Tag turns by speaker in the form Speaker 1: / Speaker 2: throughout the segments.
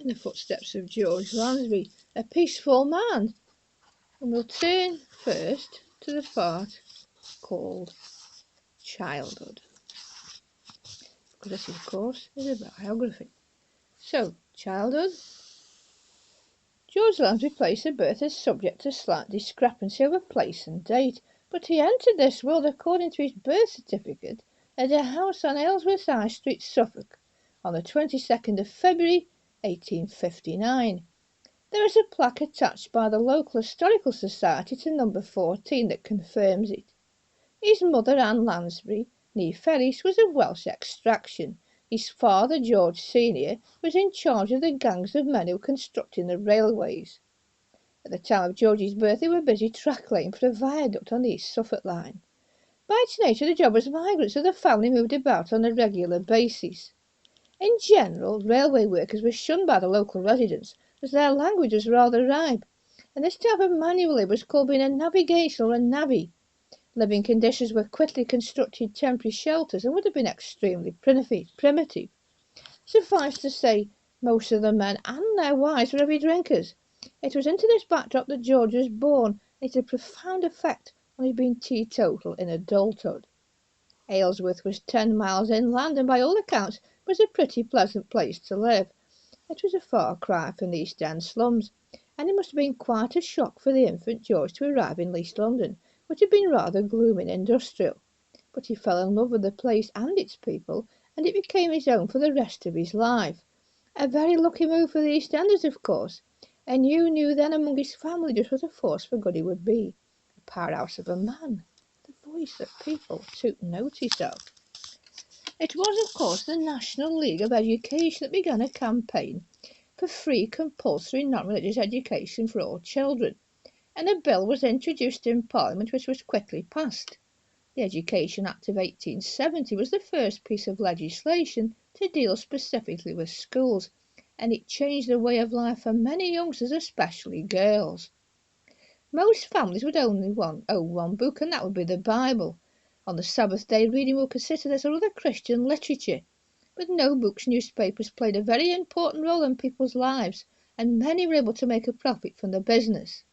Speaker 1: in the footsteps of George Lansbury, a peaceful man. And we'll turn first to the part called childhood, because this, of course, is a biography. So, childhood. George Lansbury placed of birth is subject to slight discrepancy over place and date, but he entered this world according to his birth certificate at a house on Aylesworth High Street, Suffolk, on the 22nd of February 1859. There is a plaque attached by the local historical society to number 14 that confirms it. His mother, Anne Lansbury, née Ferris, was of Welsh extraction. His father, George Senior, was in charge of the gangs of men who were constructing the railways. At the time of George's birth they were busy track-laying for a viaduct on the East Suffolk line. By its nature the job was migrant, so the family moved about on a regular basis. In general, railway workers were shunned by the local residents, as their language was rather ripe, and this type of manual labour was called being a navigation or a navvy. Living conditions were quickly constructed temporary shelters and would have been extremely primitive. Suffice to say, most of the men and their wives were heavy drinkers. It was into this backdrop that George was born, and it had a profound effect on his being teetotal in adulthood. Aylesworth was 10 miles inland, and by all accounts was a pretty pleasant place to live. It was a far cry from the East End slums, and it must have been quite a shock for the infant George to arrive in East London, which had been rather gloomy and industrial. But he fell in love with the place and its people, and it became his own for the rest of his life. A very lucky move for the East Enders, of course, and you knew then among his family just what a force for good he would be. A powerhouse of a man, the voice that people took notice of. It was, of course, the National League of Education that began a campaign for free compulsory non-religious education for all children, and a bill was introduced in Parliament which was quickly passed. The Education Act of 1870 was the first piece of legislation to deal specifically with schools, and it changed the way of life for many youngsters, especially girls. Most families would only own one book, and that would be the Bible. On the Sabbath day, reading would consist of this or other Christian literature. But no books, newspapers played a very important role in people's lives, and many were able to make a profit from the business.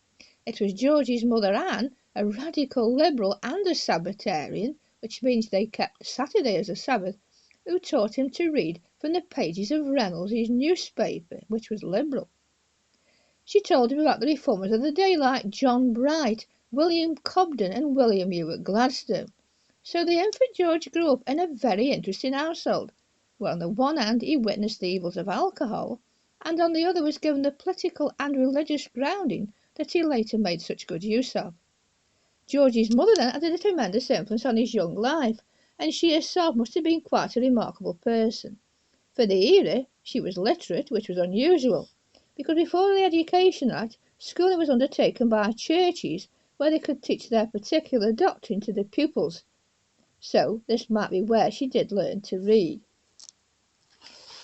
Speaker 1: It was George's mother, Anne, a radical liberal and a Sabbatarian, which means they kept Saturday as a Sabbath, who taught him to read from the pages of Reynolds's newspaper, which was liberal. She told him about the reformers of the day, like John Bright, William Cobden, and William Ewart Gladstone. So the infant George grew up in a very interesting household, where on the one hand he witnessed the evils of alcohol, and on the other was given the political and religious grounding that he later made such good use of. George's mother then had a tremendous influence on his young life, and she herself must have been quite a remarkable person. For the era, she was literate, which was unusual, because before the Education Act, schooling was undertaken by churches where they could teach their particular doctrine to the pupils. So this might be where she did learn to read.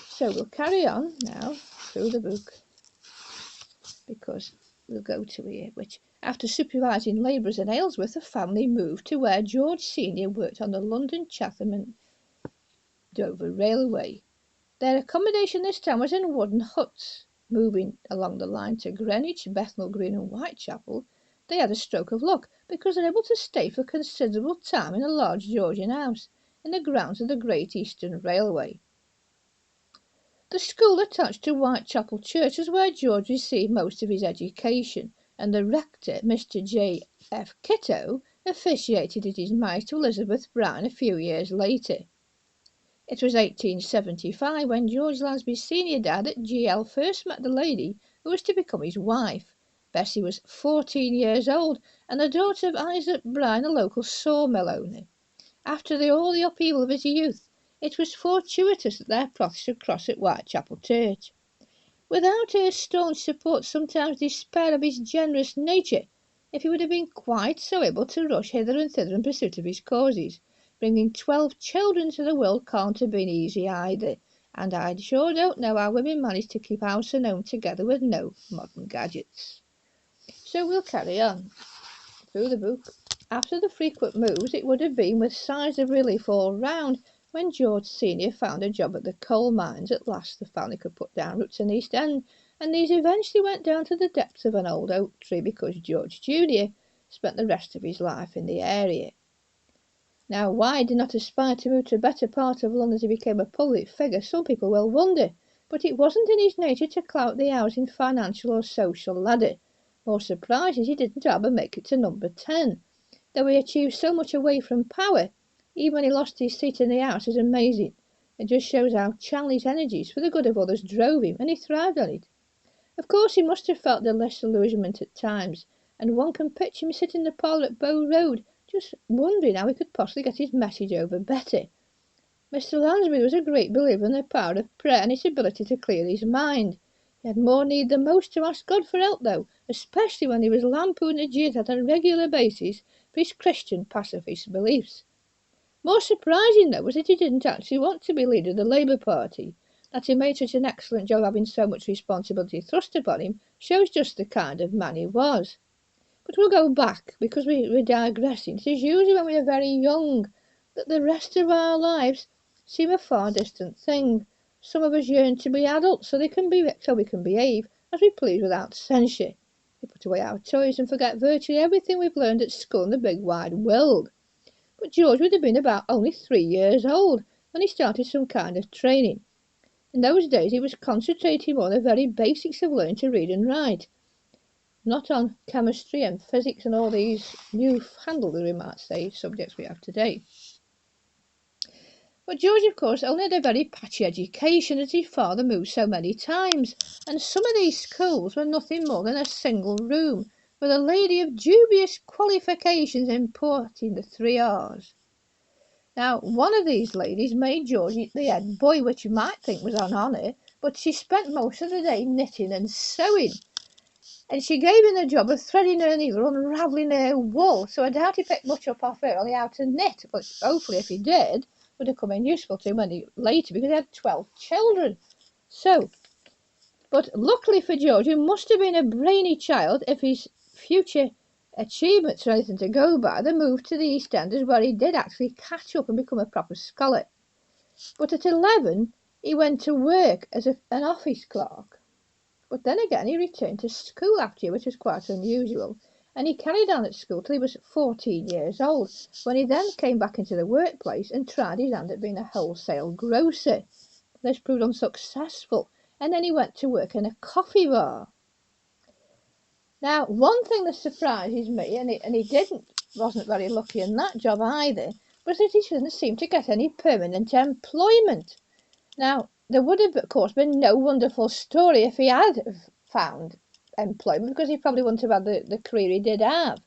Speaker 1: So we'll carry on now through the book, because we'll go to here, which, after supervising labourers in Aylesworth, the family moved to where George Senior worked on the London, Chatham and Dover Railway. Their accommodation this time was in wooden huts. Moving along the line to Greenwich, Bethnal Green and Whitechapel, they had a stroke of luck, because they were able to stay for considerable time in a large Georgian house in the grounds of the Great Eastern Railway. The school attached to Whitechapel Church was where George received most of his education, and the rector, Mr. J. F. Kitto, officiated at his marriage to Elizabeth Brown a few years later. It was 1875 when George Lansbury Senior died that G.L. first met the lady who was to become his wife. Bessie was 14 years old, and the daughter of Isaac Bryan, a local sawmill owner. After all the upheaval of his youth, it was fortuitous that their paths should cross at Whitechapel Church. Without her staunch support, sometimes despair of his generous nature, if he would have been quite so able to rush hither and thither in pursuit of his causes. Bringing 12 children to the world can't have been easy either, and I sure don't know how women manage to keep house and home together with no modern gadgets. So we'll carry on through the book. After the frequent moves, it would have been with sighs of relief all round When George Senior found a job at the coal mines, at last the family could put down roots in East End, and these eventually went down to the depths of an old oak tree because George Junior spent the rest of his life in the area. Now, why he did not aspire to move to a better part of London as he became a public figure, some people will wonder, but it wasn't in his nature to clout the housing, financial or social ladder. More surprises, he didn't ever make it to number 10, though he achieved so much away from power. Even when he lost his seat in the House is amazing. It just shows how channeled energies for the good of others drove him, and he thrived on it. Of course, he must have felt disillusionment at times, and one can picture him sitting in the parlour at Bow Road, just wondering how he could possibly get his message over better. Mr. Lansbury was a great believer in the power of prayer and its ability to clear his mind. He had more need than most to ask God for help, though, especially when he was lampooned and jeered at on a regular basis for his Christian pacifist beliefs. More surprising, though, was that he didn't actually want to be leader of the Labour Party. That he made such an excellent job having so much responsibility thrust upon him shows just the kind of man he was. But we'll go back, because we're digressing. It is usually when we are very young that the rest of our lives seem a far distant thing. Some of us yearn to be adults so we can behave as we please without censure. We put away our toys and forget virtually everything we've learned at school in the big wide world. But George would have been about only 3 years old when he started some kind of training. In those days he was concentrating on the very basics of learning to read and write, not on chemistry and physics and all these new-fangled, we might say, subjects we have today. But George, of course, only had a very patchy education, as his father moved so many times, and some of these schools were nothing more than a single room, with a lady of dubious qualifications importing the 3 R's. Now, one of these ladies made George the head boy, which you might think was an honour, but she spent most of the day knitting and sewing, and she gave him the job of threading her needle and unravelling her wool, so I doubt he picked much up off her only how to knit, but hopefully if he did, would have come in useful to him later, because he had 12 children. But luckily for George, he must have been a brainy child if his future achievements are anything to go by. The move to the East End is where he did actually catch up and become a proper scholar. But at 11 he went to work as an office clerk. But then again he returned to school after, which was quite unusual, and he carried on at school till he was 14 years old, when he then came back into the workplace and tried his hand at being a wholesale grocer. This proved unsuccessful, and then he went to work in a coffee bar. Now, one thing that surprises me, and he wasn't very lucky in that job either, was that he didn't seem to get any permanent employment. Now, there would have, of course, been no wonderful story if he had found employment, because he probably wouldn't have had the career he did have.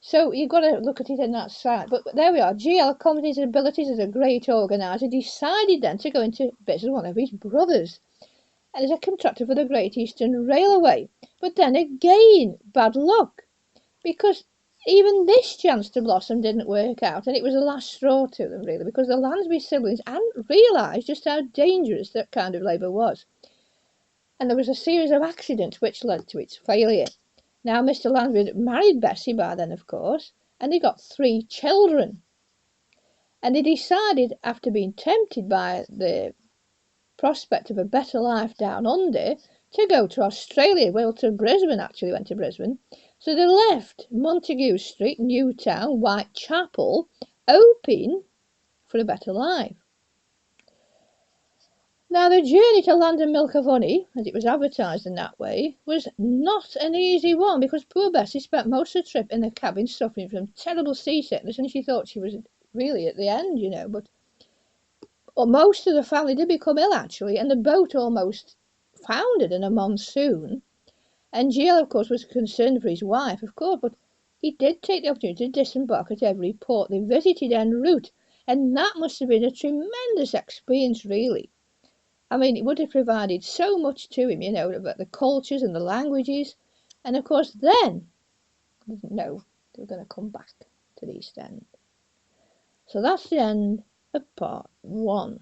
Speaker 1: So you've got to look at it in that side. But there we are. GL, accommodating his abilities as a great organiser, decided then to go into business with one of his brothers, and as a contractor for the Great Eastern Railway. But then again, bad luck, because even this chance to blossom didn't work out, and it was the last straw to them, really, because the Lansbury siblings hadn't realised just how dangerous that kind of labour was. And there was a series of accidents which led to its failure. Now, Mr. Lansbury had married Bessie by then, of course, and they got 3 children. And he decided, after being tempted by the prospect of a better life down under, to go to Australia. Well, to Brisbane, actually, went to Brisbane. So they left Montague Street, Newtown, Whitechapel, hoping for a better life. Now, the journey to Land and Milk of Honey, as it was advertised in that way, was not an easy one, because poor Bessie spent most of the trip in the cabin suffering from terrible seasickness, and she thought she was really at the end, but most of the family did become ill, actually, and the boat almost foundered in a monsoon. And GL, of course, was concerned for his wife, of course, but he did take the opportunity to disembark at every port they visited en route, and that must have been a tremendous experience, really. I mean, it would have provided so much to him, about the cultures and the languages, and of course then, he didn't know they were going to come back to the East End. So that's the end of part 1.